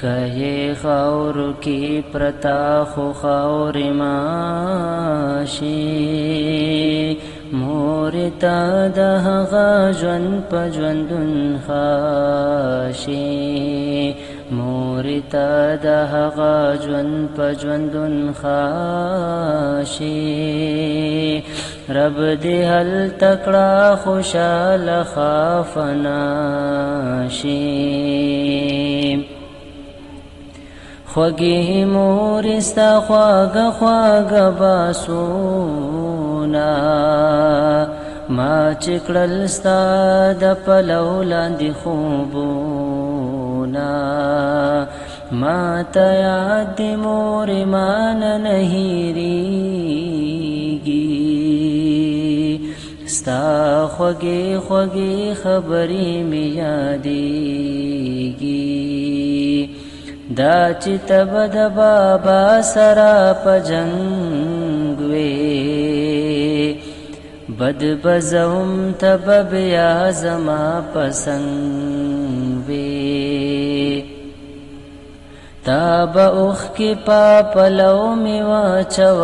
کہے خاور کی پرتا خو خاور ماشی مورتا دهغا ژوند په ژوندون خاشي مورتا دهغا ژوند په ژوندون خاشي رب دې هل تکړه خوشاله خافناشي خوږی مور ستا خواږه خواږه باسونا ما چې کړل ستا د پلو لاندې خوبونه ما ته یاد د مور ایمان نه هېرېږي ستا خوږې خوږې خبرې مې یادېږي دا چې تب د بابا سره په جنګ وې بد بزوم تب بیا زما پسنګ وې تا به اوښکې په پلو مې واچولې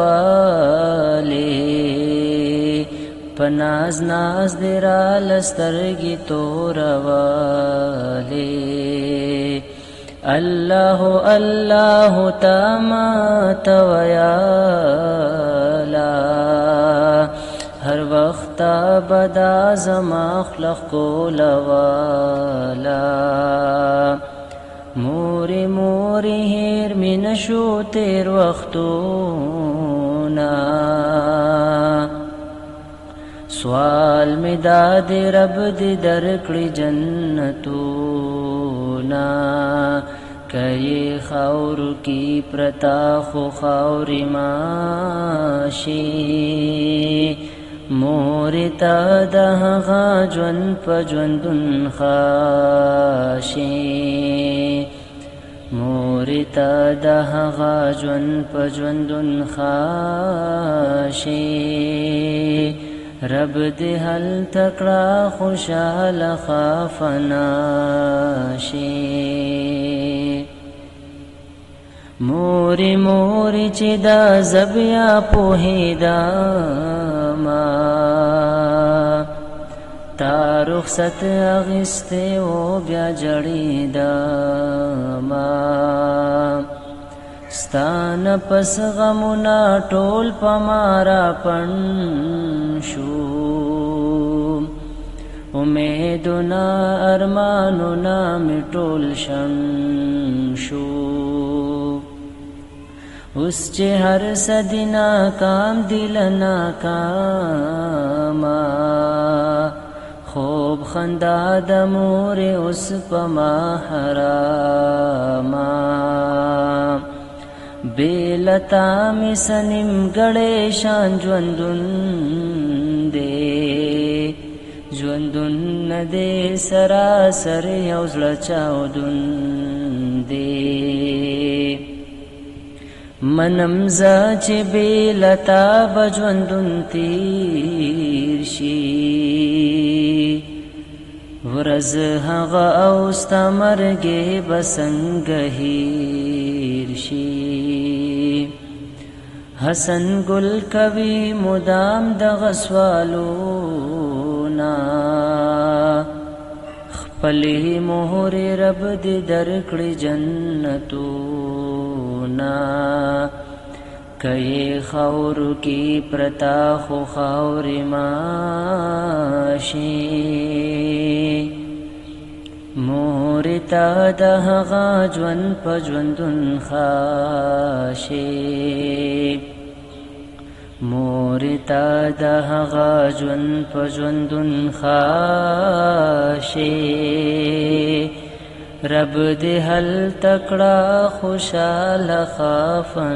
په ناز ناز دې راله سترګې تورولې الله الله تما تویالا هر وخت بدا زما خلق کولوالا موری موری هیر می نشو تیر وختونا سوال می داد رب دی درکړي جنتونا کئی خاور کی پرتا خو خاوری ماشی مورتا دهغا ژوند په ژوندون خاشي مورتا دهغا ژوند په ژوندون خاشي رب دې هل تکړه خوشاله خافناشي موری موری چې دا زبیا پوهیدا ما تا رخصت اغسته او بیا جړیدا ما ستان پس غمنا ټول پمارا پن شو امیدنا ارماننا مټول شم شو اس چې هر سدینا کام دلنا کاما خوب خندا د مور اوس پما حراما بیلتا می سنیم گړې شان ژوندون دې ژوندون دې سراسر یو زړه چاودون دې منم زه چې بیلتا بژوندون تیر شي ورځ هغه اوستا مرګې به څنګه هیر شي حسن گل کوي مدام دغه سوالونه خپلې مهرې رب دې درکړي جنتونه کئی خاور کی پرتا خو خاور ماشی مورتا دهغا ژوند په ژوندون خاشي مورتا دهغا ژوند په ژوندون خاشي رب دې هل تکړه خوشاله خافناشي